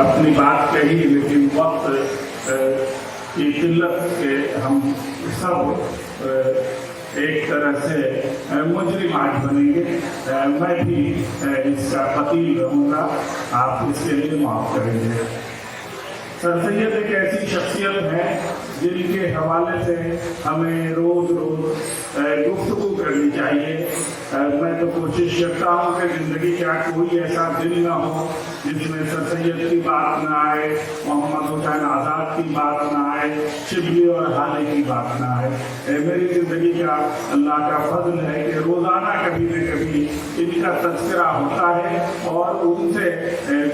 अपनी बात कही, लेकिन वक्त की किल्लत के हम सब एक तरह से मुजरिम आज बनेंगे। मैं भी इसका वकील रहूँगा, आप इसके लिए माफ़ करेंगे। सर सैयद एक ऐसी शख्सियत है जिनके हवाले से हमें रोज़ गुफ्तगू करनी चाहिए। मैं तो कोशिश करता हूँ कि ज़िंदगी का कोई ऐसा दिन ना हो जिसमें सर सैयद की बात ना आए, मोहम्मद हुसैन आज़ाद की बात ना आए, शिबली और हाले की बात ना आए। मेरी ज़िंदगी का अल्लाह का फضل है कि रोज़ाना कभी न कभी इनका तज़किरा होता है और उनसे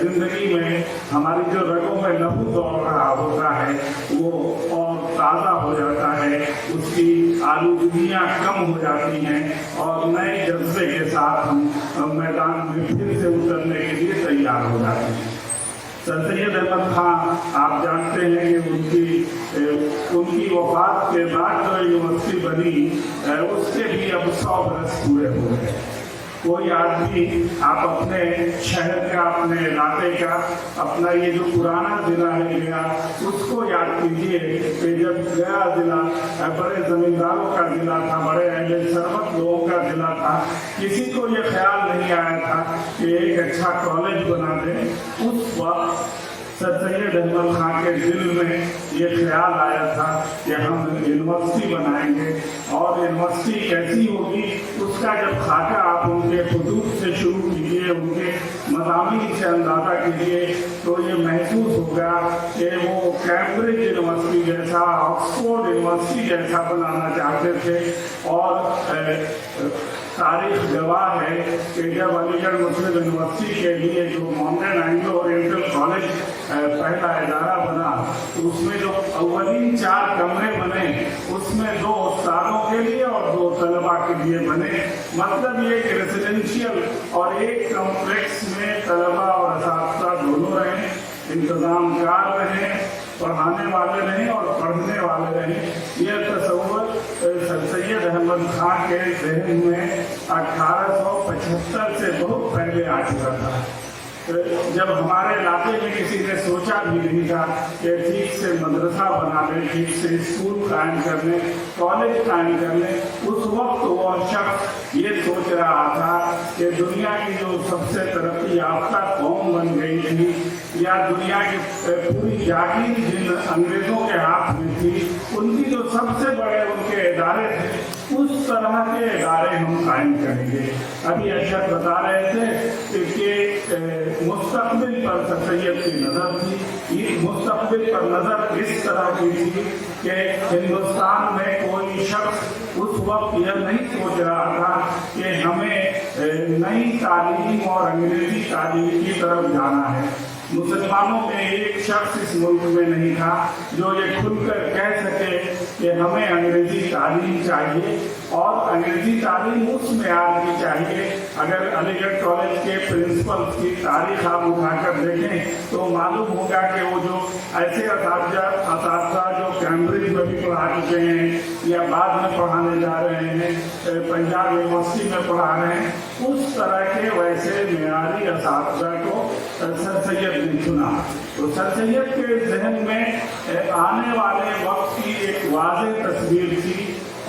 ज़िंदगी में हमारी जो रगों में लहू दौड़ रहा होता है वो और ताज़ा हो जाता है, उसकी आलूदगियाँ कम हो जाती हैं और नए जज्बे के साथ हम मैदान में फिर से उतरने के लिए तैयार हो जाते हैं। सर सैयद अहमद खान, आप जानते हैं कि उनकी वफात के बाद जो यूनिवर्सिटी बनी उसके भी अब 100 बरस पूरे हो गए। कोई आदमी आप अपने शहर का, अपने इलाके का, अपना ये जो पुराना ज़िला है गया, उसको याद कीजिए कि जब गया ज़िला बड़े ज़मींदारों का ज़िला था, बड़े अहले सरबत लोगों का ज़िला था, किसी को ये ख्याल नहीं आया था कि एक अच्छा कॉलेज बना दें। उस वक्त सर सैयद अहमद खान के दिल में ये ख्याल आया था कि हम यूनिवर्सिटी बनाएंगे और यूनिवर्सिटी कैसी होगी उसका जब खाका आप उनके हुदूद से शुरू कीजिए, उनके मज़ामीन से अंदाज़ा कीजिए तो ये महसूस होगा कि वो कैम्ब्रिज यूनिवर्सिटी जैसा, ऑक्सफोर्ड यूनिवर्सिटी जैसा बनाना चाहते थे। और तारीख गवाह है कि जब अलीगढ़ मुस्लिम यूनिवर्सिटी के लिए जो मॉडर्न एंग्लो ओरिएंटल कॉलेज पहला इदारा बना तो उसमें जो अव्वलीन 4 कमरे बने उसमें 2 उस्तादों के लिए और 2 तलबा के लिए बने। मतलब ये कि रेसिडेंशियल और एक कॉम्प्लेक्स में तलबा और असातिज़ा दोनों रहें, इंतज़ामकार रहें, पढ़ाने वाले रहें और पढ़ने वाले रहें। यह तस्वुर सर सैयद अहमद खान के ज़हन में 1875 से बहुत पहले आ चुका था, जब हमारे इलाके में किसी ने सोचा भी नहीं था कि ठीक से मदरसा बना लें, ठीक से स्कूल कायम कर लें, कॉलेज कायम कर लें। उस वक्त वो शख्स ये सोच रहा था कि दुनिया की जो सबसे तरक्की याफ्ता कौम बन गई थी या दुनिया की पूरी जागीर जिन अंग्रेज़ों के हाथ में थी, उनकी जो सबसे बड़े उनके इदारे थे उस तरह के इदारे हम कायम करेंगे। अभी अरशद बता रहे थे कि मुस्तकबिल पर सर सैयद की नज़र थी। ये मुस्तकबिल पर नज़र इस तरह की थी कि हिंदुस्तान में कोई शख्स उस वक्त यह नहीं सोच रहा था कि हमें नई तालीम और अंग्रेज़ी तालीम की तरफ जाना है। मुसलमानों में एक शख्स इस मुल्क में नहीं था जो ये खुलकर कह सके कि हमें अंग्रेज़ी तालीम चाहिए और अंग्रेज़ी तालीम उस मेयार की चाहिए। अगर अलीगढ़ कॉलेज के प्रिंसिपल की तारीख आप उठाकर देखें तो मालूम होगा कि वो जो ऐसे असातिज़ा जो कैम्ब्रिज में भी पढ़ा चुके हैं या बाद में पढ़ाने जा रहे हैं, पंजाब यूनिवर्सिटी में पढ़ा रहे हैं, उस तरह के वैसे मेयारी असातिज़ा को सर सैयद ने चुना। तो सर सैयद के जहन में आने वाले वक्त की एक वाज़ेह तस्वीर थी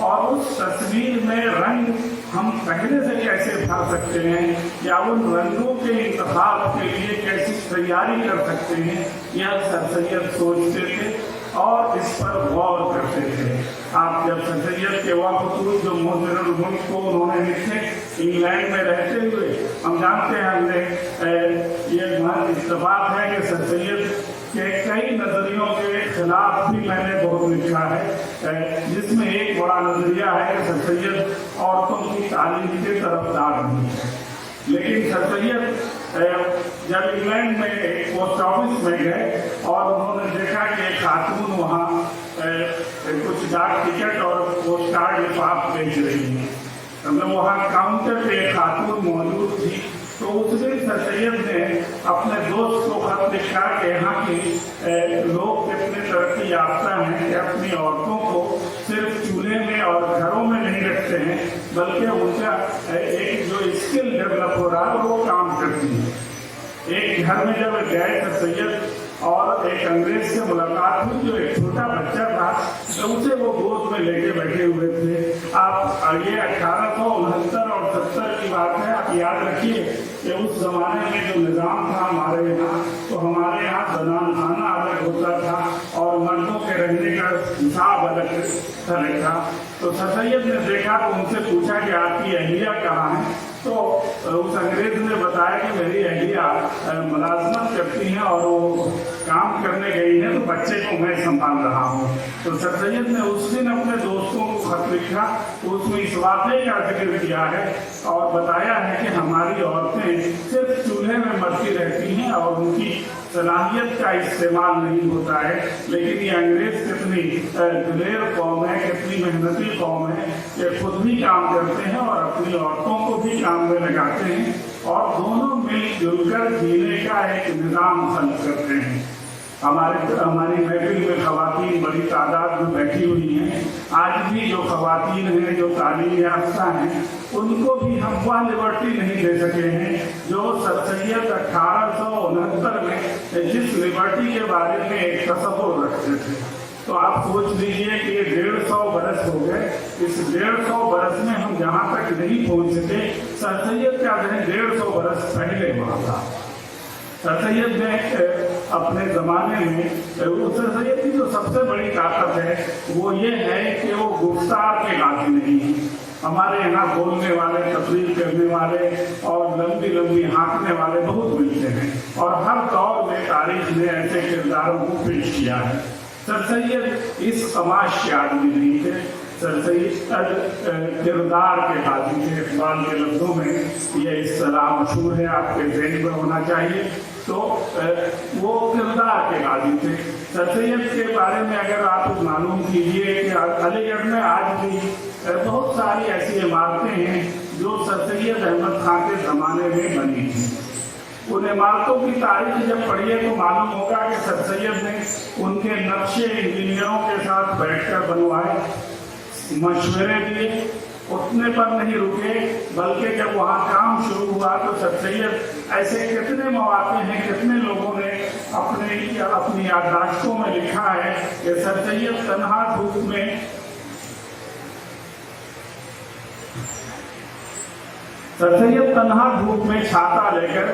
और उस तस्वीर में रंग हम पहले से कैसे भर सकते हैं या उन रंगों के इंतखाब के लिए कैसी तैयारी कर सकते हैं, यह सर सैयद सोचते थे और इस पर गौर करते थे। आप जब सर सैयद के वक़्त जो मुज़िरुल मुल्क को उन्होंने लिखे इंग्लैंड में रहते हुए, हम जानते हैं हमने ये इत्तफ़ाक़ है कि सर सैयद के कई नज़रियों के खिलाफ भी मैंने बहुत लिखा है, जिसमें एक बड़ा नज़रिया है कि सर सैयद औरतों की तालीम के तरफदार नहीं है। लेकिन सर सैयद जब इंग्लैंड में पोस्ट ऑफिस में गए और उन्होंने देखा कि एक खातून वहाँ कुछ डाक टिकट और पोस्ट कार्ड लिफाफ बेच रही है, मतलब वहाँ काउंटर पे एक खातून मौजूद थी। तो उस दिन सर सैयद ने अपने दोस्त को खत लिखा कि यहाँ के लोग कितने तरक्की याफ्ता हैं कि अपनी औरतों को सिर्फ चूल्हे में और घरों में नहीं रखते हैं, बल्कि उनका एक जो स्किल डेवलप हो रहा है वो काम करती है। ایک گھر میں جب گئے تھے سید اور ایک انگریز سے ملاقات ہوئی جو ایک چھوٹا بچہ تھا تو اسے وہ گود میں لے کے بیٹھے ہوئے تھے. آپ یہ 1869 اور 70 کی بات ہے. آپ یاد رکھیے کہ اس زمانے میں جو نظام تھا ہمارے یہاں تو ہمارے یہاں زنان خانہ الگ ہوتا تھا اور مردوں کے رہنے کا حساب الگ تھا. تو سر سید نے دیکھا تو ان سے پوچھا کہ آپ کی اہلیہ کہاں ہے؟ تو اس انگریز نے بتایا کہ میری اہلیہ ملازمت کرتی ہیں اور وہ کام کرنے گئی ہیں تو بچے کو میں سنبھال رہا ہوں. تو سر سید نے اس دن اپنے دوستوں کو خط لکھا تو اس میں اس واقعے کا ذکر کیا ہے اور بتایا ہے کہ ہماری عورتیں صرف چولہے میں مرتی رہتی ہیں اور ان کی صلاحیت کا استعمال نہیں ہوتا ہے. لیکن یہ انگریز کتنی دلیر قوم ہے, کتنی محنتی قوم ہے کہ خود بھی کام کرتے ہیں اور اپنی عورتوں کو بھی کام میں لگاتے ہیں اور دونوں مل جل کر جینے کا ایک نظام خلق کرتے ہیں. ہماری محفل میں خواتین بڑی تعداد میں بیٹھی ہوئی ہیں. آج بھی جو خواتین ہیں جو تعلیم یافتہ ہیں ان کو بھی ہم وہ لبرٹی نہیں دے سکے ہیں جو سر سید 1869 میں جس لبرٹی کے بارے میں ایک تصور رکھتے تھے. تو آپ سوچ لیجئے کہ یہ 150 برس ہو گئے. اس 150 برس میں ہم جہاں تک نہیں پہنچ سکے, سر سید کا ذہن 150 برس پہلے وہاں تھا. سر سید نے اپنے زمانے میں سر سید کی جو سب سے بڑی طاقت ہے وہ یہ ہے کہ وہ گفتار کے قاضی نہیں ہیں. ہمارے یہاں بولنے والے, تقریر کرنے والے اور لمبی لمبی ہانکنے والے بہت ملتے ہیں اور ہر دور میں تاریخ نے ایسے کرداروں کو پیش کیا ہے. سر سید اس قماش کے آدمی نہیں تھے. سر سید کردار کے قاضی تھے. اقبال کے لفظوں میں یہ اصطلاح مشہور ہے, آپ کے ذہن میں ہونا چاہیے. تو وہ کردار کے قاضی تھے. سر سید کے بارے میں اگر آپ معلوم کیجئے کہ علی گڑھ میں آج بھی بہت ساری ایسی عمارتیں ہیں جو سر سید احمد خان کے زمانے میں بنی تھیں. ان عمارتوں کی تاریخ جب پڑھیے تو معلوم ہوگا کہ سر سید نے ان کے نقشے انجینئروں کے ساتھ بیٹھ کر بنوائے, مشورے دیے. اتنے پر نہیں رکے بلکہ جب وہاں کام شروع ہوا تو سر سید ایسے کتنے مواقع ہیں, کتنے لوگوں نے اپنی یادداشتوں میں لکھا ہے کہ سر سید تنہا دھوپ میں چھاتا لے کر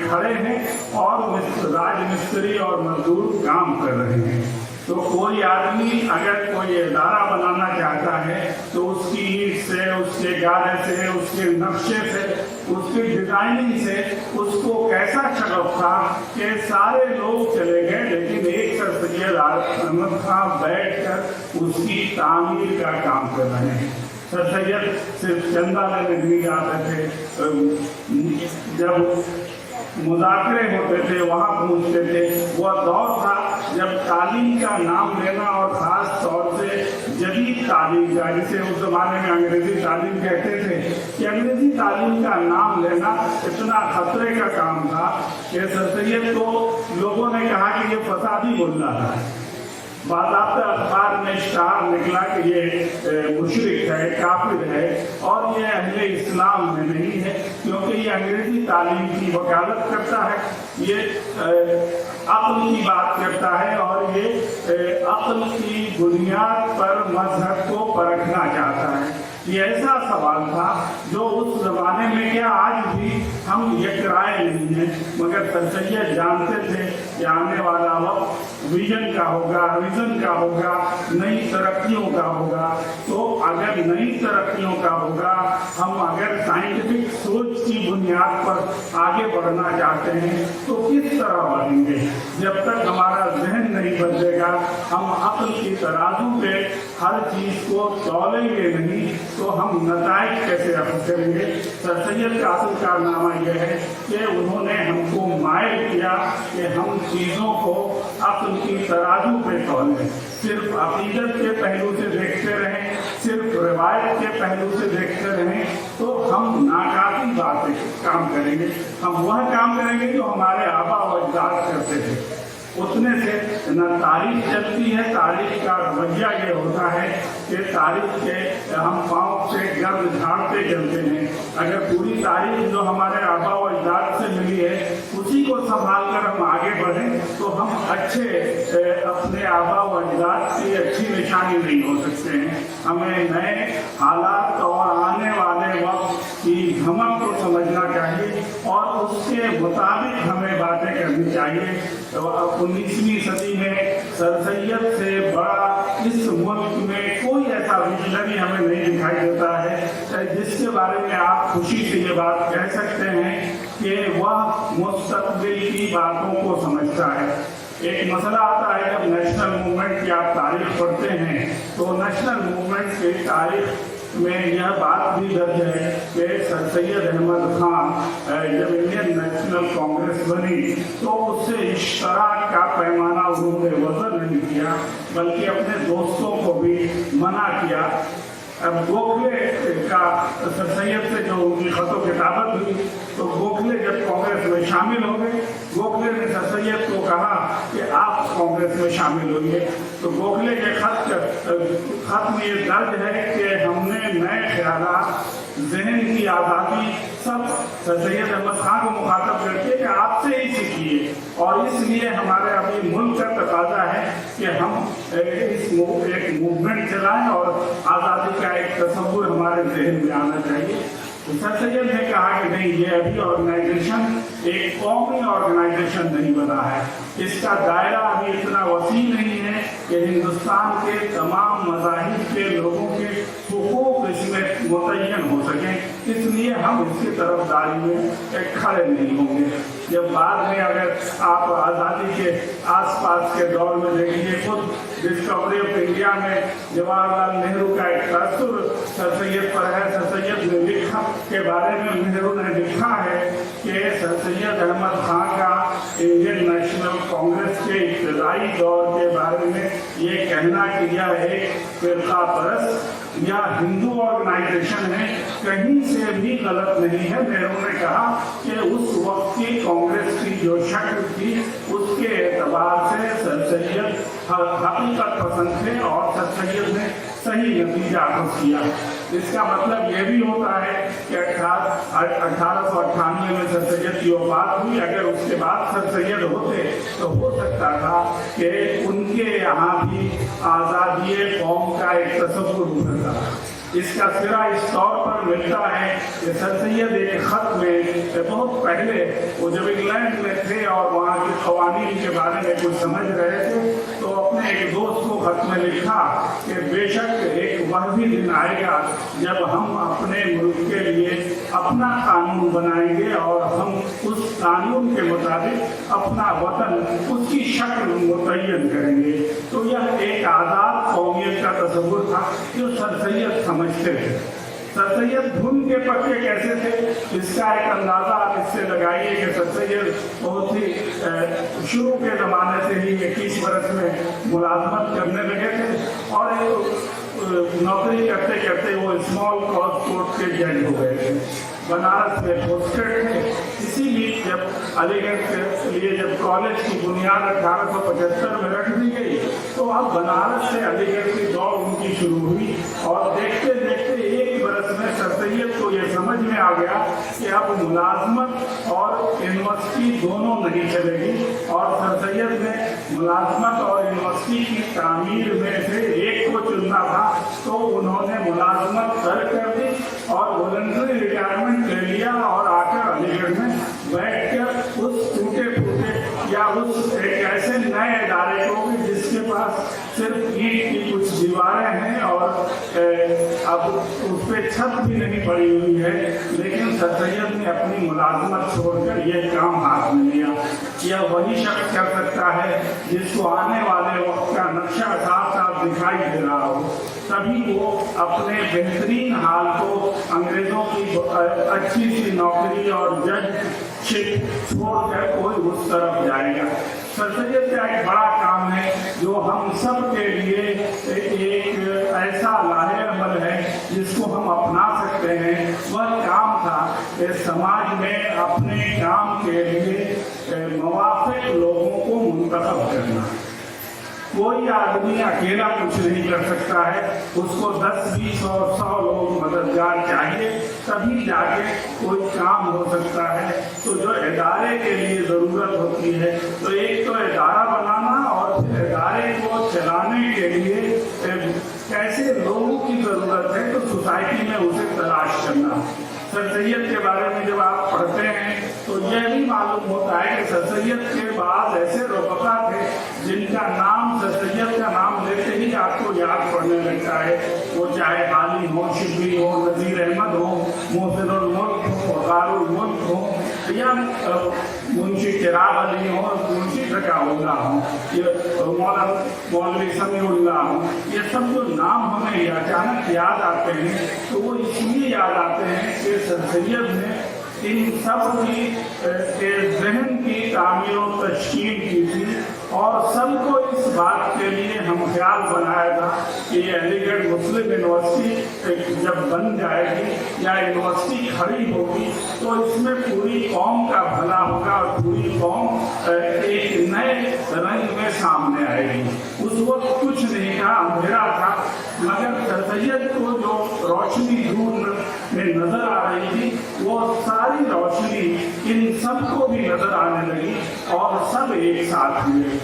کھڑے ہیں اور راج مستری اور مزدور کام کر رہے ہیں. تو کوئی آدمی اگر کوئی ادارہ بنانا چاہتا ہے تو اس کی اینٹ سے, اس کے گارے سے, اس کے نقشے سے, اس کی ڈیزائننگ سے اس کو کیسا شغف تھا کہ سارے لوگ چلے گئے لیکن ایک سر سید احمد خان بیٹھ کر اس کی تعمیر کا کام کر رہے ہیں. سر سید صرف چندہ لینے نہیں جاتے تھے. جب مذاکرے ہوتے تھے وہاں پہنچتے تھے. وہ دور تھا جب تعلیم کا نام لینا اور خاص طور سے جدید تعلیم کا, جسے اس زمانے میں انگریزی تعلیم کہتے تھے, کہ انگریزی تعلیم کا نام لینا اتنا خطرے کا کام تھا کہ سر سید کو لوگوں نے کہا کہ یہ فسادی ملا تھا. باضابطہ اخبار میں اشتہار نکلا کہ یہ مشرک ہے, کافر ہے اور یہ اہل اسلام میں نہیں ہے کیونکہ یہ انگریزی تعلیم کی وکالت کرتا ہے, یہ عقل کی بات کرتا ہے اور یہ عقل کی بنیاد پر مذہب کو پرکھنا چاہتا ہے. یہ ایسا سوال تھا جو اس زمانے میں, کیا آج بھی ہم یک رائے نہیں ہیں, مگر سر سید جانتے تھے کہ آنے والا وقت ویژن کا ہوگا, ویژن کا ہوگا, نئی ترقیوں کا ہوگا. تو اگر نئی ترقیوں کا ہوگا, ہم اگر سائنٹیفک سوچ کی بنیاد پر آگے بڑھنا چاہتے ہیں تو کس طرح بڑھیں گے؟ جب تک ہمارا ذہن نہیں بدلے گا, ہم عقل کی ترازو پہ ہر چیز کو تولیں گے نہیں تو ہم نتائج کیسے حاصل کریں گے؟ سر سید کا اصل کارنامہ یہ ہے کہ انہوں نے ہم کو مائل کیا کہ ہم چیزوں کو عقل کی ترازو پہ تولیں. صرف عقیدت کے پہلو سے دیکھتے رہیں, صرف روایت کے پہلو سے دیکھتے رہیں تو ہم ناکافی باتیں کام کریں گے. ہم وہ کام کریں گے جو ہمارے آبا و اجداد کرتے تھے. उतने से न तारीख चलती है। तारीख का रवैया ये होता है कि तारीख के हम पाँव से गर्द झाड़ते चलते हैं। अगर पूरी तारीख जो हमारे आबा व अजदाद से मिली है उसी को संभाल कर हम आगे बढ़ें तो हम अच्छे अपने आबा व अजदाद की अच्छी निशानी नहीं हो सकते हैं। हमें नए हालात और आने वाले वक्त की धमक को समझना चाहिए और उसके मुताबिक हमें बातें करनी चाहिए। 19वीं सदी में सर सैयद से बड़ा इस मुल्क में कोई ऐसा विजनरी हमें नहीं दिखाई देता है जिसके बारे में आप खुशी से ये बात कह सकते हैं कि वह मुस्तकबिल की बातों को समझता है। एक मसला आता है जब नेशनल मूवमेंट की आप तारीख पढ़ते हैं तो नेशनल मूवमेंट की तारीख में यह बात भी दर्ज है कि सर सैयद अहमद खान जब इंडियन नेशनल कांग्रेस बनी तो उससे इश्तराक का पैमाना उन्होंने वज़न नहीं किया बल्कि अपने दोस्तों को भी मना किया। अब गोखले का सर सैयद से जो उनकी खतो किताबत हुई तो गोखले जब कांग्रेस में शामिल हो गए, गोखले ने सर सैयद को कहा कि आप कांग्रेस में शामिल होइए। तो गोखले के खत में ये दर्ज है कि हमने नए ख्यालात, जहन की आज़ादी सब सर सैयद अहमद खान को मुखातब करके कि आपसे ही सीखिए और इसलिए हमारे अभी मुल्क का तकाजा है कि हम एक मूवमेंट चलाएं और आज़ादी का एक तस्वुर हमारे जहन में आना चाहिए। तो सर सैयद ने कहा कि नहीं, ये अभी ऑर्गेनाइजेशन एक कौमी ऑर्गेनाइजेशन नहीं बना है, इसका दायरा अभी इतना वसी नहीं है कि हिंदुस्तान के तमाम मज़ाहिब के लोगों के हुकूक इसमें मुतय्यन हो सकें, इसलिए हम इसकी तरफदारी में खड़े नहीं होंगे। जब बाद में अगर आप आज़ादी के आसपास के दौर में देखिए, खुद डिस्कवरी ऑफ इंडिया में जवाहरलाल नेहरू का एक तसव्वुर सर सैयद पर है। सर सैयद ने लिखा के बारे में नेहरू ने लिखा है कि सर सैयद अहमद खान का इंडियन नेशनल कांग्रेस के इब्तदाई दौर के बारे में ये कहना कि यह एक फिरका परस्त या हिंदू ऑर्गेनाइजेशन है कहीं से भी गलत नहीं है। नेहरू ने कहा कि उस वक्त की कांग्रेस की जो शक्ल थी उसके एतबार से सर सैयद हकीकत पसंद थे और सर सैयद ने सही नतीजा हासिल किया। इसका मतलब ये भी होता है कि 1898 में सर सैयद की वफात हुई। अगर उसके बाद सर सैयद होते तो हो सकता था कि उनके यहाँ भी आज़ादी कौम का एक तस्वुर उभरता। इसका सिरा इस तौर पर मिलता है कि सर सैयद एक खत में बहुत पहले वो जब इंग्लैंड में थे और वहाँ के क़वानीन के बारे में कुछ समझ रहे थे तो अपने एक दोस्त को खत में लिखा कि बेशक एक वह भी दिन आएगा जब हम अपने मुल्क के लिए अपना कानून बनाएंगे और हम उस कानून के मुताबिक अपना वतन, उसकी शक्ल मुतय्यन करेंगे। तो यह एक आज़ाद कौमियत का तस्वुर था जो सर सैयद समझते थे। सर सैयद धुन के पक्के कैसे थे इसका एक अंदाज़ा आप इससे लगाइए कि सर सैयद बहुत ही शुरू के ज़माने से ही 21 बरस में मुलाजमत करने लगे थे और नौकरी करते करते वो स्मॉल कॉज कोर्ट के जज हो गए थे। बनारस में पोस्टेड थे। इसीलिए जब अलीगढ़ के लिए जब कॉलेज की बुनियाद 1875 में रख दी गई तो अब बनारस से अलीगढ़ की दौड़ उनकी शुरू हुई और देखते देखते एक बरस में सर सैयद को ये समझ में आ गया कि अब मुलाजमत और यूनिवर्सिटी दोनों नहीं चलेगी और सर सैयद ने मुलाजमत और यूनिवर्सिटी की तामीर में से एक को चुनना था तो उन्होंने मुलाजमत तर्क कर दी और वॉलंटरी रिटायरमेंट ले लिया और आकर अलीगढ़ में बैठकर उस टूटे फूटे या उस एक ऐसे नए इदारे को भी जिसके पास सिर्फ ईंट की कुछ दीवारें हैं और अब उस पर छत भी नहीं पड़ी हुई है, लेकिन सर सैयद ने अपनी मुलाजमत छोड़कर ये काम हाथ में लिया। यह वही शख्स कर सकता है जिसको आने वाले वक्त का नक्शा साफ साफ दिखाई दे रहा हो, तभी वो अपने बेहतरीन हाल को अंग्रेजों की अच्छी सी नौकरी और जजशिप छोड़कर कोई उस तरफ जाएगा। सर सैयद का एक बड़ा काम है जो हम सब के लिए एक ऐसा लाहे अमल है जिसको हम अपना सकते हैं। वह काम था कि समाज में अपने काम के लिए मुवाफिक लोगों को मुंतखब करना। कोई आदमी अकेला कुछ नहीं कर सकता है, उसको 10, 20 और 100 लोग मददगार चाहिए, तभी जाके कोई काम हो सकता है। तो जो इदारे के लिए ज़रूरत होती है, तो एक तो इदारा बनाना और फिर इदारे को चलाने के लिए कैसे लोगों की ज़रूरत है, तो सोसाइटी में उसे तलाश करना। सर सैयद के बारे में जब आप पढ़ते हैं तो यह भी मालूम होता है कि सर सैयद के बाद ऐसे रफ़क़ा थे जिनका नाम, सर सैयद का नाम लेते ही आपको याद पड़ने लगता है। वो चाहे हाली हो, शिबली हो, नज़ीर अहमद हो, मोहसिनुल मुल्क हो, वक़ारुल मुल्क हो, या मुंशी चिराग अली हो, मुंशी ज़काउल्लाह हो, मौलवी समीउल्लाह हो, ये सब जो नाम हमें अचानक याद आते हैं तो वो इसलिए याद आते हैं कि सर सैयद ने इन सब की ज़हन की तामीर और तश्कील की थी और सबको इस बात के लिए हम ख्याल बनाया था कि अलीगढ़ मुस्लिम यूनिवर्सिटी जब बन जाएगी या यूनिवर्सिटी खड़ी होगी तो इसमें पूरी कौम का भला होगा और पूरी कौम एक नए रंग में सामने आएगी। उस वक्त कुछ नहीं था, अंधेरा था, मगर सर सैयद को जो रोशनी दूर में नजर आ रही थी वो सारी रोशनी इन सबको भी नजर आने लगी और सब एक साथ हुए।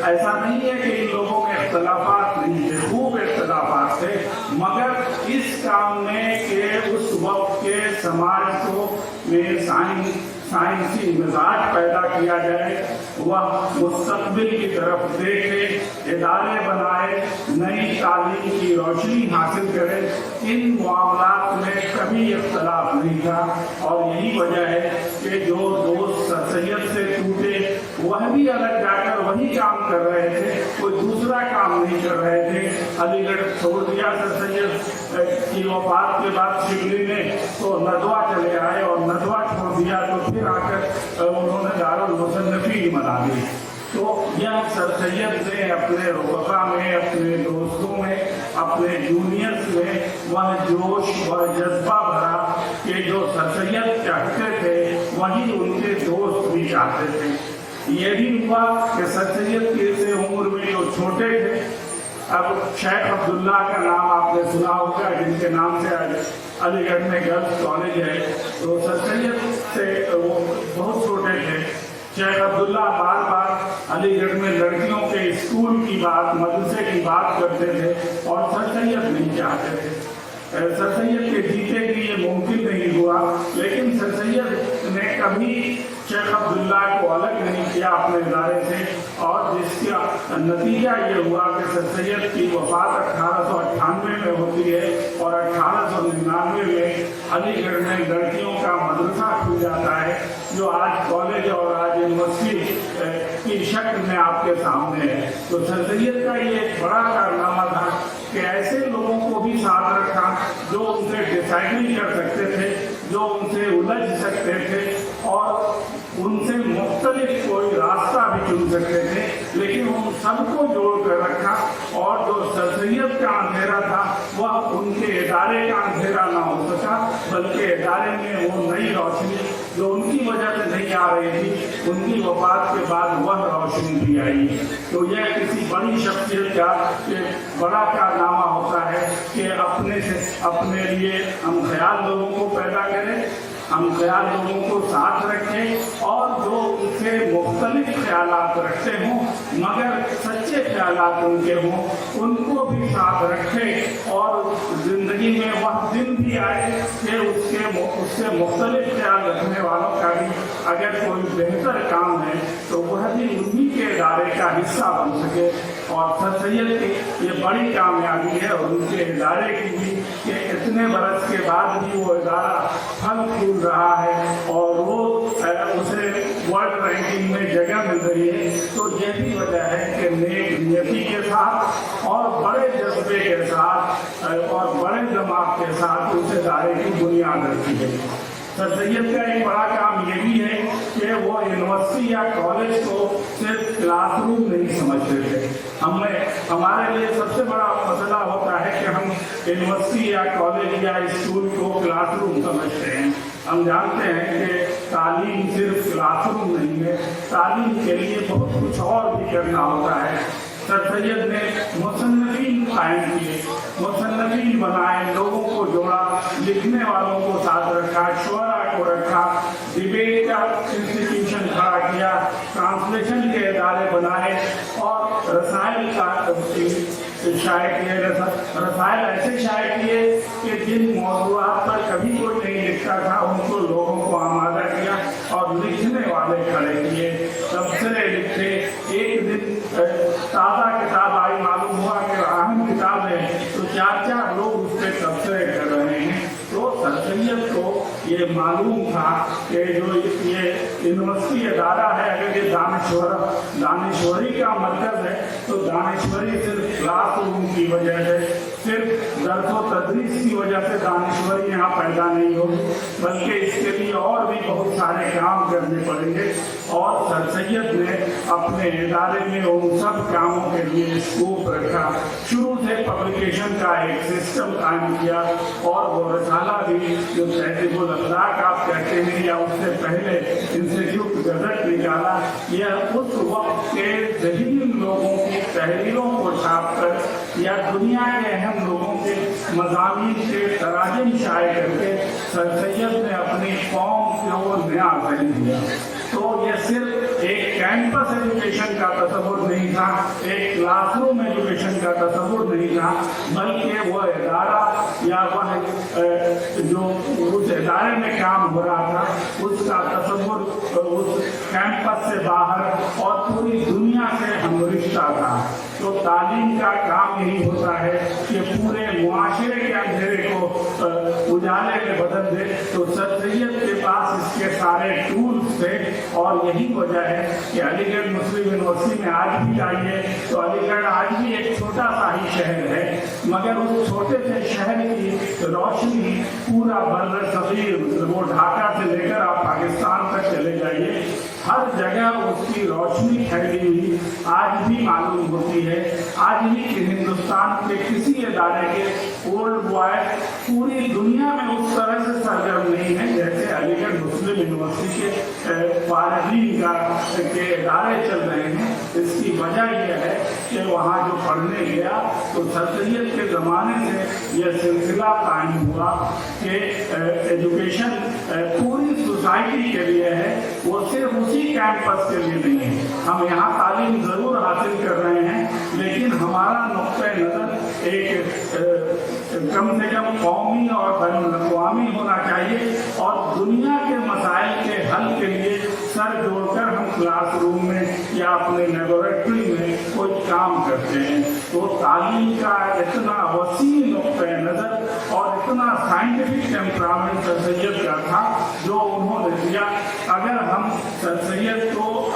ऐसा नहीं है कि इन लोगों में इख्तलाफात नहीं थे, खूब इख्तलाफात थे, मगर इस काम में के उस वक्त के समाज को में साइंसी मिजाज पैदा किया जाए, वह मुस्तकबिल की तरफ देखे, इदारे बनाए, नई तालीम की रोशनी हासिल करे। इन मामलात में कभी इख्तलाफ नहीं था और यही वजह है कि जो दोस्त सर सैयद से टूटे वह भी अलग जाकर वही काम कर रहे थे, कोई दूसरा काम नहीं कर रहे थे। अलीगढ़ छोड़ दिया सर सैयद की वफात के बाद शिबली ने, तो नदवा चले आए और नदवा छोड़ दिया तो फिर आकर उन्होंने दारुल मुसन्नफीन बना दी। तो यह सर सैयद ने अपने रफ़क़ा में, अपने दोस्तों में, अपने जूनियर्स में वह जोश व जज्बा भरा कि जो सर सैयद चाहते थे वही उनके दोस्त भी चाहते थे। ये भी हुआ कि सर सैयद के से उम्र में जो छोटे थे, अब शेख अब्दुल्ला का नाम आपने सुना होगा, जिनके नाम से आज अलीगढ़ में गर्ल्स कॉलेज है, तो सर सैयद से वो बहुत छोटे थे। शेख अब्दुल्ला बार बार अलीगढ़ में लड़कियों के स्कूल की बात, मदरसे की बात करते थे और सर सैयद नहीं चाहते थे। सर सैयद के जीते भी ये मुमकिन नहीं हुआ, लेकिन सर सैयद ने कभी शेख अब्दुल्ला को अलग नहीं किया अपने इदारे से और जिसका नतीजा ये हुआ कि सर सैयद की वफात 1898 में होती है और 1899 में अलीगढ़ में लड़कियों का मदरसा खुल जाता है, जो आज कॉलेज और आज यूनिवर्सिटी की शक्ल में आपके सामने है। तो सर सैयद का ये एक बड़ा कारनामा था कि ऐसे लोगों को भी साथ रखा जो उनसे डिसाइड नहीं कर सकते थे, जो उनसे उलझ सकते थे और उनसे मुख्तलिफ कोई रास्ता भी चुन सकते थे, लेकिन उन सबको जोड़ कर रखा और जो सर सैयद का अंधेरा था वह उनके इदारे का अंधेरा ना हो सका, बल्कि इदारे में वो नई रोशनी जो उनकी वजह से नहीं आ रही थी, उनकी वफात के बाद वह रोशनी भी आई। तो यह किसी बड़ी शख्सियत का बड़ा कारनामा होता है कि अपने लिए हम ख्याल लोगों को पैदा करें, हम ख्याल लोगों को साथ रखें और जो उनसे मुख्तलिफ ख्यालात रखते हों मगर सच्चे ख्यालात उनके हों, उनको भी साथ रखें और ज़िंदगी में वह दिन भी आए कि उससे मुख्तलिफ ख्याल रखने वालों का भी अगर कोई बेहतर काम है तो वह भी उन्हीं के इदारे का हिस्सा बन सके। और सर सैयद की ये बड़ी कामयाबी है और उनके इदारे की भी कि इतने बरस के बाद भी वो इदारा फल फूल रहा है और वो उसे वर्ल्ड रैंकिंग में जगह मिल रही है। तो ये भी वजह है कि नेक नियति के साथ और बड़े जज्बे के साथ और बड़े दिमाग के साथ उस इदारे की बुनियाद रखी है। सर सैयद का एक बड़ा काम ये भी है कि वो यूनिवर्सिटी या कॉलेज को सिर्फ क्लासरूम नहीं समझते थे। हमारे लिए सबसे बड़ा मसला होता है कि हम यूनिवर्सिटी या कॉलेज या स्कूल को क्लासरूम समझते हैं। ہم جانتے ہیں کہ تعلیم صرف کلاس روم نہیں ہے، تعلیم کے لیے بہت کچھ اور بھی کرنا ہوتا ہے۔ سر سید نے مصنفین قائم کیے، مصنفین بنائے، لوگوں کو جوڑا، لکھنے والوں کو ساتھ رکھا، شعراء کو رکھا، ڈبیٹ کا انسٹیٹیوشن کھڑا کیا، ٹرانسلیشن کے ادارے بنائے اور رسائل کا شائع کیے، رسائل ایسے شائع کیے کہ جن موضوعات پر کبھی کوئی نہیں لکھتا تھا ان کو لوگوں کو آمادہ کیا اور لکھنے والے کھڑے کیے، تبصرے لکھے۔ ایک دن تازہ کتاب آئی، معلوم ہوا کہ اہم کتاب ہے، تو 4 لوگ اس پہ تبصرے کر رہے ہیں۔ تو سر سید کو یہ معلوم تھا کہ جو یہ یونیورسٹی ادارہ ہے، اگر یہ دانشوری کا مرکز ہے تو دانشوری صرف کلاس روم کی وجہ سے، صرف درس و تدریس کی وجہ سے دانشوری یہاں پیدا نہیں ہوگی، بلکہ اس کے لیے اور بھی بہت سارے کام کرنے پڑیں گے۔ اور سر سید نے اپنے ادارے میں ان سب کاموں کے لیے اسکوپ رکھا، شروع سے پبلیکیشن کا ایک سسٹم قائم کیا، اور وہ رسالہ بھی جو تہذیب الاخلاق آپ کہتے ہیں یا اس سے پہلے انسٹیٹیوٹ گزٹ نکالا، یہ اس وقت کے ذہین لوگوں کی تحریروں کو چھاپ کر یا دنیا کے اہم لوگوں کے مضامین کے تراجم شائع کر کے سر سید نے اپنی قوم کو نیا ذہن دیا۔ تو یہ صرف ایک کیمپس ایجوکیشن کا تصور نہیں تھا، ایک کلاس روم ایجوکیشن کا تصور نہیں تھا، بلکہ وہ ادارہ یا وہ جو اس ادارے میں کام ہو رہا تھا اس کا تصور اس کیمپس سے باہر اور پوری دنیا سے ہم رشتہ تھا۔ تو تعلیم کا کام یہی ہوتا ہے کہ پورے معاشرے کے اندھیرے کو اجالے میں بدل دے۔ تو سر سید کے پاس اس کے سارے ٹولز تھے، اور یہی وجہ ہے کہ علی گڑھ مسلم یونیورسٹی میں آج بھی آئیے تو علی گڑھ آج بھی ایک چھوٹا سا ہی شہر ہے، مگر اس چھوٹے سے شہر کی روشنی پورا بر صغیر، وہ ڈھاکہ سے لے کر آپ پاکستان تک چلے جائیے، ہر جگہ اس کی روشنی پھیلی ہوئی آج بھی معلوم ہوتی ہے۔ آج بھی کہ ہندوستان کے کسی ادارے کے اولڈ بوائے پوری دنیا میں اس طرح سے سرگرم نہیں ہے جیسے علی گڑھ مسلم یونیورسٹی کے فارغین کے ادارے چل رہے ہیں۔ اس کی وجہ یہ ہے کہ وہاں جو پڑھنے گیا تو سر سید کے زمانے سے یہ سلسلہ قائم ہوا کہ ایجوکیشن پوری سوسائٹی کے لیے ہے، وہ صرف اسی کیمپس کے لیے نہیں ہے۔ ہم یہاں تعلیم ضرور حاصل کر رہے ہیں، لیکن ہمارا نقطۂ نظر ایک کم سے کم قومی اور بین الاقوامی ہونا چاہیے، اور دنیا کے مسائل کے حل کے لیے سر جوڑ کر ہم کلاس روم میں یا اپنے لیبورٹری میں کوئی کام کرتے ہیں۔ تو تعلیم کا اتنا وسیع نقطۂ نظر اور اتنا سائنٹیفک ٹیمپرامنٹ سر سید کا تھا جو انہوں نے دیا۔ اگر ہم سر سید کو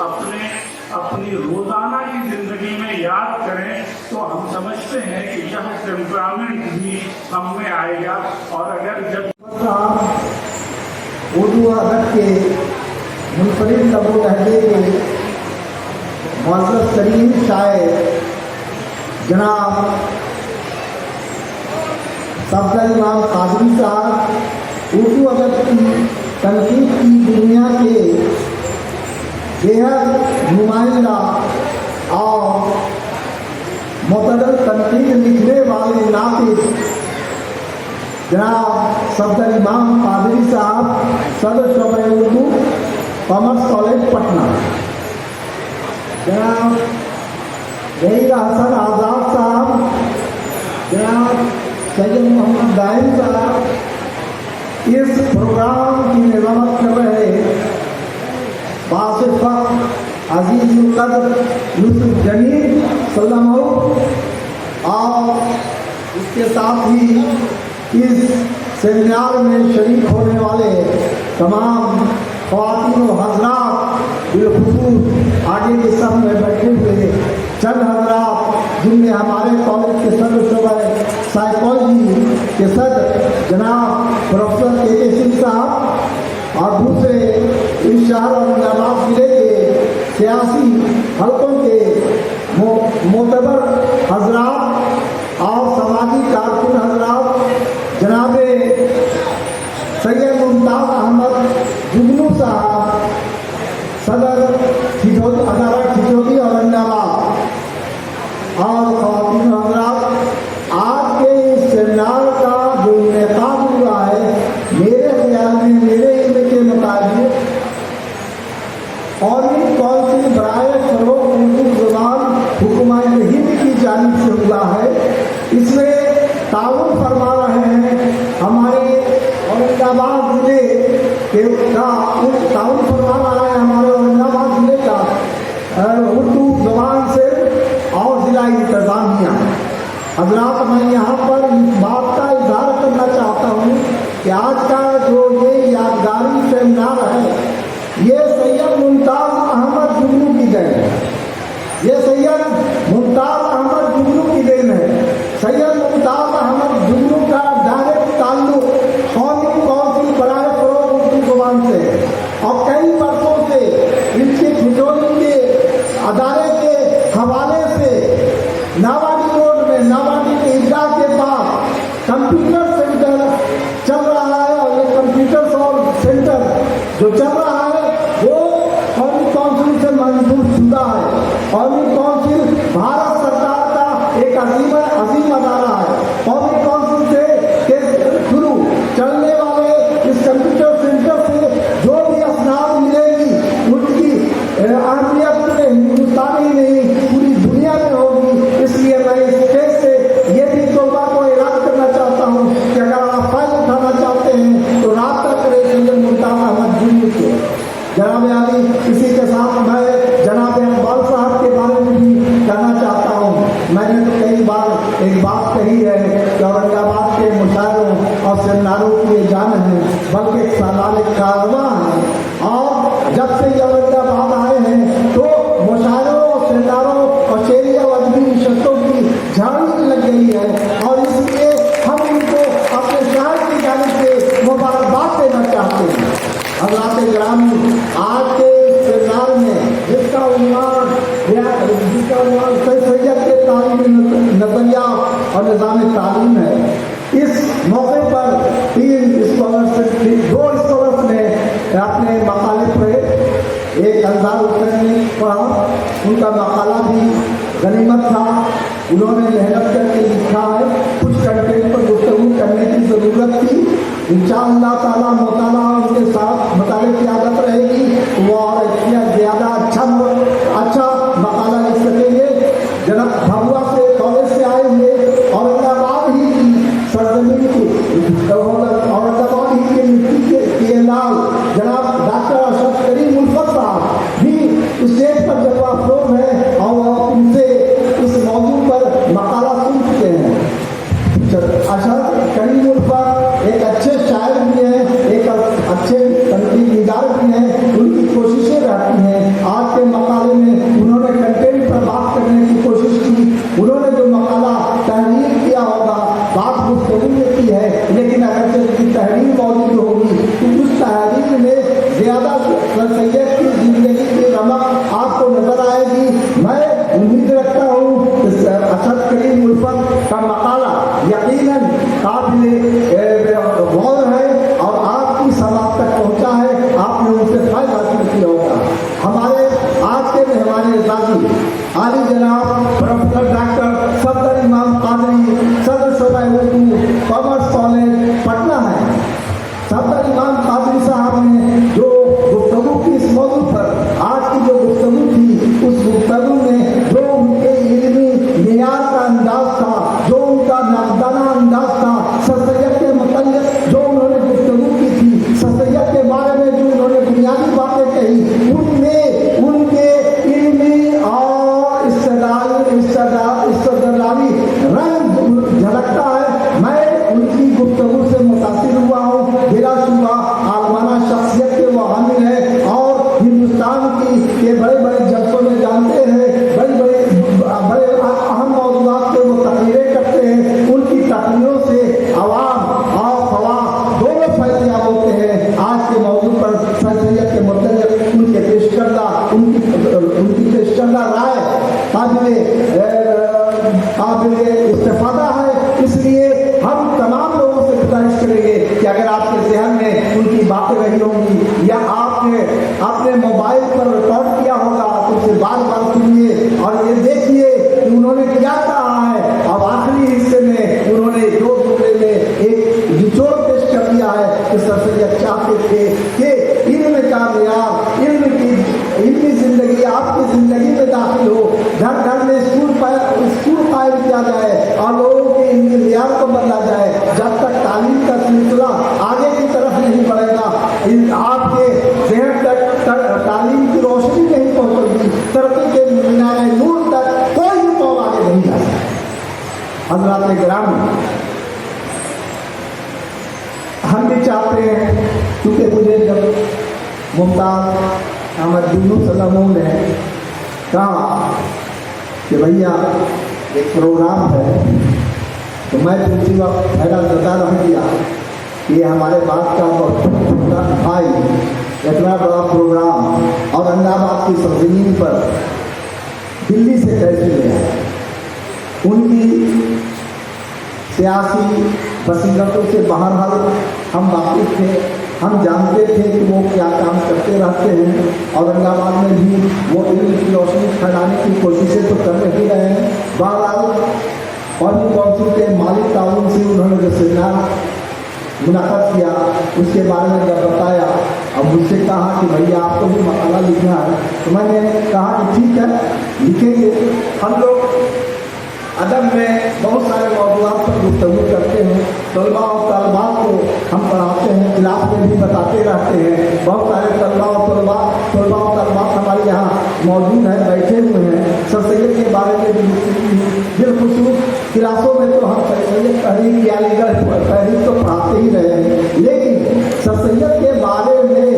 اپنی روزانہ کی زندگی میں یاد کریں تو ہم سمجھتے ہیں کہ یہ ٹیمپرامنٹ بھی ہم میں آئے گا۔ اور اگر جب اردو ادب کے منفرد لب و لہجے کے معزز ترین شاعر جناب صفدر امام قادری صاحب اردو ادب کی تنقید کی دنیا کے بےحد نمائندہ اور معتدل تنقید لکھنے والے ناطق جناب صفدر امام قادری صاحب، صدر شعبہ اردو، کامرس کالج پٹنہ، جناب ظہیر حسن آزاد صاحب، جناب سید محمد دائم صاحب، اس پروگرام کی نظامت کر رہے باصف عزیز القدر یوسف جمیل سلم، اور اس کے ساتھ ہی اس سیمینار میں شریک ہونے والے تمام خواتین و حضرات، بالخصوص آگے کے صف میں بیٹھے ہوئے چند حضرات جن میں ہمارے کالج کے صدر شعبہ سائیکالوجی کے صدر جناب پروفیسر کے سنگھ صاحب، اور دوسرے اس شہر اور نجاباد ضلع کے سیاسی حلقوں کے معتبر حضرات اور سماجی کارکن حضرات، جناب सैयद मुमताज अहमद जुगनू साहब, सदर ठिठोदी, अदारा ठिठोदी औरंगाबाद। और ख़वातीन और हज़रात, आज के इस सेमिनार का जो इनेकाद हुआ है, मेरे ख्याल में, मेरे इल्म के मुताबिक कौमी कौंसिल बराए फरोग़ उर्दू ज़बान हुकूमत हिंद की जानिब से हुआ है। इसमें ताउन फरमा रहे हैं हमारे औरंगाबाद ज़िले के ताउन फरमा रहा है हमारे औरंगाबाद ज़िले का उर्दू ज़बान से और ज़िला इंतज़ामिया। हज़रात, मैं यहाँ पर इस बात का इज़हार करना चाहता हूँ कि आज का जो ये यादगारी सेमिनार है, ये सैयद मुमताज़ अहमद जुगनू की देन है। ये सैयद मुमताज़ अहमद जुगनू की देन है। सैयद मुमताज़ अहमद जुगनू का डायरेक्ट ताल्लुक कौमी कौंसिल बराए फरोग़ उर्दू ज़बान से है और कई वर्षों से इनके ठिठोली के अदारे के हवाले से नावाडी रोड में, नावाडी के ईदगाह के पास कंप्यूटर सेंटर चल रहा है और ये कंप्यूटर सेंटर जो चल रहा है वो कौमी कौंसिल से मंजूर शुदा है। कौमी कौंसिल भारत सरकार का एक अजीम अदारा है। कौमी कौंसिल से के थ्रू चलने वाले इस कंप्यूटर सेंटर से जो भी असनाद मिलेगी उनकी अहमियत पूरे हिंदुस्तान ही नहीं पूरी दुनिया में होगी। इसलिए मैं इस स्टेज से ये भी तौबा को ऐलान करना चाहता हूँ कि अगर आप फाइल उठाना चाहते हैं तो राब्ता करें सैयद मुमताज़ अहमद जुगनू से। जनाब अली, इसी के साथ मैं जनाब इकबाल साहब के बारे में भी कहना चाहता हूँ। मैंने तो कई बार एक बात कही है कि औरंगाबाद के मुशायरों और सेमिनारों की ये जान है, बल्कि एक सालाने कारवां है। और जब से ये औरंगाबाद आए हैं तो मुशायरों और सेमिनारों और शेरी और अदबी नशस्तों की झाड़ी लग गई है और इसलिए हम इनको अपने शहर की जानिब से मुबारकबाद देना चाहते हैं। हज़रात गिरामी, आज के सेमिनार में जिसका उन्वान सैयद के तालीमी नज़रिया और निज़ाम तालीम है, इस मौके पर दो स्कॉलर्स ने अपने मकाले पढ़े। एक अंजार हुसैन ने पढ़ा, उनका मकाला भी गनीमत था, उन्होंने मेहनत करके लिखा है। कुछ कंटेंट पर गुफ्तगू करने की ज़रूरत थी। इंशाअल्लाह ताला मुताला उनके साथ मुताले की आदत रहेगी, वो और ज़्यादा अच्छा मकाला लिख सकेंगे। जनाब भभुआ से कॉलेज से आए हुए औरंगाबाद ही की सरजमीन की औरंगाबाद ही के मिट्टी के लाल जनाब डॉक्टर अशरफ करीम उल्फत साहब भी स्टेज पर जब अफरोज है और उनसे इस मौजू पर मकाला सुन चुके हैं। अशरफ करीम उल्फत एक अच्छे शायर भी हैं, एक अच्छे तनकीद निगार भी हैं। उनकी कोशिशें रहती हैं। आज के मकाले में उन्होंने कंटेंट पर बात करने की कोशिश की। उन्होंने जो मकाला तहरीर किया होगा, बात गुफ्तगू में की है, लेकिन अगर उसकी तहरीर मौजूद होगी तो उस तहरीर में ज़्यादा सैयद की जिंदगी की रमक आपको नजर आएगी। मैं उम्मीद रखता हूँ कि अशरफ करीम उल्फत का मकाला यकीनन काबिल गौर है और आपकी समाज तक पहुँचा है। आपने उनसे फायदा हासिल किया होगा। हमारे आज के मेहमान एज़ाज़ी आली जनाब प्रोफेसर डॉक्टर सफदर इमाम कादरी, सदर शोबा उर्दू कॉमर्स कॉलेज पटना है। सफदर इमाम कादरी साहब ने जो गुफ्तगू की इस मौजू पर आज की जो गुफ्तगू थी, उस गुफ्तगू में जो घर घर में स्कूल कायम किया जाए और लोगों के इंतजार को बदला जाए। जब तक तालीम का सिलसिला आगे की तरफ नहीं बढ़ेगा, आपके शहर तक तालीम की रोशनी नहीं पहुंचेगी, तरक्की के मीनारे नूर तक कोई भी कौम आगे नहीं जा सकता। हज़रात गिरामी, हम भी चाहते हैं, क्योंकि मुझे जब मुमताज़ अहमद यूनुस ने कहा कि भैया एक प्रोग्राम है, तो मैं तो उसी वक्त मेरा जता रह दिया कि हमारे बात का भाई इतना बड़ा प्रोग्राम औरंगाबाद की सरजमीन पर दिल्ली से कैसे ले आए। उनकी सियासी बसीरतों से बहरहाल हम वाकिफ थे, हम जानते थे कि वो क्या काम करते रहते हैं। औरंगाबाद में भी वो इल्म की रोशनी फैलाने की कोशिशें तो कर ही रहे हैं। बहरहाल कौमी काउंसिल के मालिक ताउन से उन्होंने जो सेमिनार मुलाकात किया, उसके बारे में जब बताया और मुझसे कहा कि भैया आपको भी मकाला लिखना है, तो मैंने कहा कि ठीक है लिखेंगे। हम लोग अदब में बहुत सारे मौजूदात पर गुफ्तगू करते हैं, तलबा और तलबात को हम पढ़ाते हैं, क्लास में भी बताते रहते हैं। बहुत सारे तलबा और तलबात हमारे यहाँ मौजूद हैं, बैठे हुए हैं। सर सैयद के बारे में भी बिलखुसूस क्लासों में तो हम सर सैयद तहरीक या तहरीक तो पढ़ाते ही रहे हैं, लेकिन सर सैयद के बारे में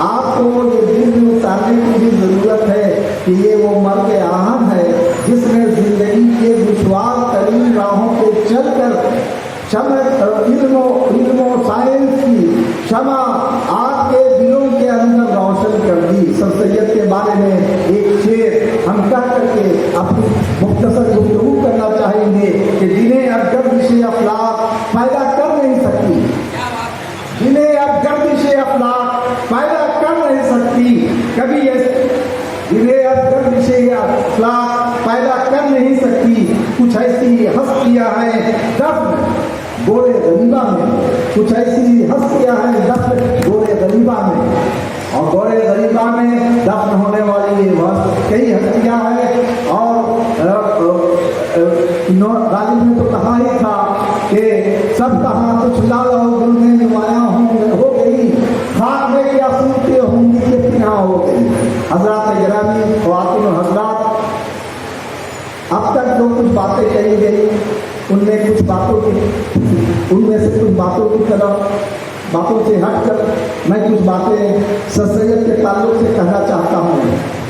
आपको ये दिल में उतारने की भी ज़रूरत है कि ये वो मर्द अहम है जिसने ज़िंदगी के दुश्वार तरीन राहों पे चलकर इल्म और साइंस की शमा आपके दिलों के अंदर रोशन कर दी। सर सैयद के बारे में एक शेर हम कह करके अपनी मुख्तसर गुफ्तगू करना चाहेंगे कि जिन्हें अब गर्दिश अखलाक पैदा कर नहीं सकती, जिन्हें अब गर्दिश अखलाक पैदा कर नहीं सकती, कभी ऐसे जिन्हें अब गर्दिश अखलाक पैदा कर नहीं सकती, कुछ ऐसी हस्तियां हैं दफ्न गोरे गरीबा में, कुछ ऐसी हस्तियां हैं दफ्न गोरे गरीबा में, और गोरे गरीबा में दफ्न होने वाली ये कई हस्तियां हैं। और गालिब ने तो कहा ही था कि सब कहाँ कुछ लाल और गुल में नुमाया हो गई, खाक में क्या सूरतें होंगी कि पिना हो गई। हज़रात गिरामी, ख़वातीन और हज़रात, अब तक जो कुछ बातें कही गई उनमें से कुछ बातों से हटकर मैं कुछ बातें सर सैयद के ताल्लुक से कहना चाहता हूँ।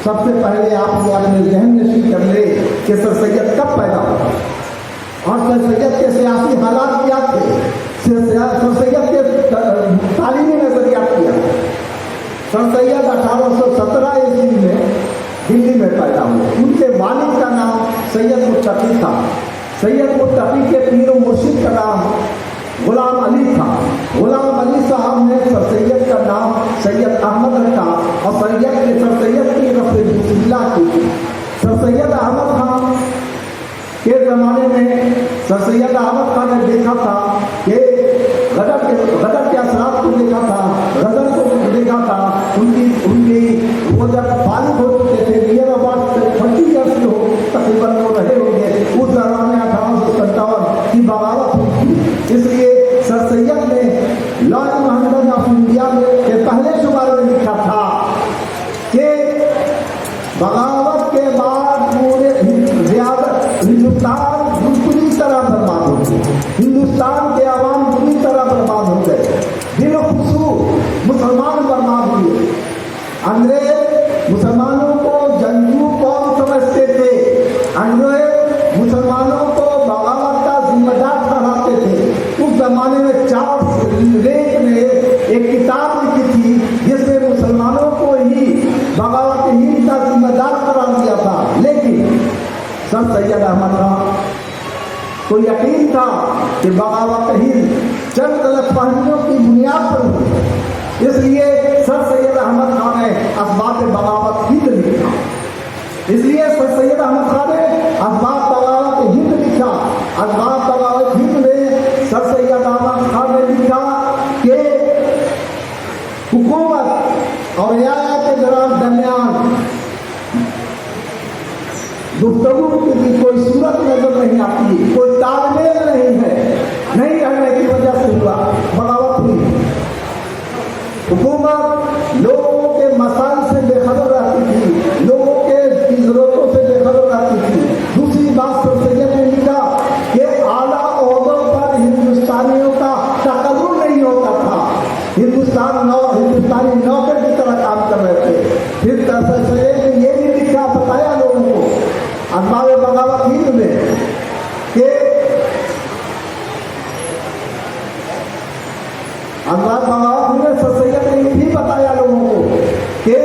सबसे पहले आप लोग अपने जहन नशीं कर ले कि सर सैयद कब पैदा हुआ और सर सैयद के सियासी हालात क्या थे, सर सैयद के तालीमी नजरिया क्या। सर सैयद 1817 ईस्वी में दिल्ली में पैदा हुए। उनके वालिद का नाम सैयद मुत्तकी था। सैयद मुत्तकी के पीर मुर्शिद का नाम गुलाम अली था। गुलाम अली साहब ने सर सैयद का नाम सैयद अहमद रखा और सर सैयद की रफ़्त की। सर सैयद अहमद खान के ज़माने में सर सैयद अहमद खान ने देखा था कि गदर के असरात को देखा था, गदर को देखा था। उनकी वो जब बालिग हो चुके थे, नियर अबाउट 20 ईयर्स के हो तकरीबन वो रहे होंगे, उस दौरान में 1857 की बगावत हुई थी। इसलिए सर सैयद ने लॉर्ड महमद ऑफ इंडिया के पहले शुमारे में लिखा था कि बगावत के बाद पूरे हिंदुस्तान बुरी तरह बर्बाद हो गए, हिंदुस्तान के आवाम बुरी तरह बर्बाद हो गए, बिलखुसूस मुसलमान बर्बाद हुए। अंग्रेज मुसलमानों को जंगजू कौन समझते थे, अंग्रेज मुसलमानों को बगावत का जिम्मेदार ठहराते थे। उस जमाने में चार्ल्स लेक ने एक किताब लिखी थी जिसमें मुसलमानों को ही बगावत हिंद का जिम्मेदार करार दिया था। लेकिन सर सैयद अहमद खान को यकीन था कि बगावत हिंद चंद गलत फहमियों की बुनियाद पर हुई। इसलिए सर सैयद अहमद खान ने असबाब बगावत हिंद लिखा। इसलिए सर सैयद अहमद खान ने असबाब बगावत हिंद लिखा। असबाब बगावत हिंद में सर सैयद अहमद खान ने लिखा कि हुकूमत और रियाया के दरमियान गुफ्तगू की कोई सूरत नजर नहीं आती, कोई तालमेल नहीं है। नहीं रहने की वजह से हुआ बगावत हुई। हुकूमत लोगों के मसाइल से बेखबर रहती थी, लोगों के जरूरतों से बेखबर रहती थी। दूसरी बात सर सैयद ने लिखा कि आला ओहदों पर हिंदुस्तानियों का तकर्रुर नहीं होता था, हिंदुस्तानी नौकर की तरह काम कर रहे थे। फिर सर सैयद ने ये भी लिखा, बताया लोगों को अखबार बगावत हिंद में कि अखबार बगावत में सर सैयद ने ये भी बताया लोगों को कि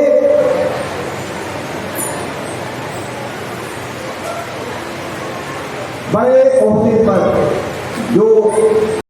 बड़े ओहदे पर जो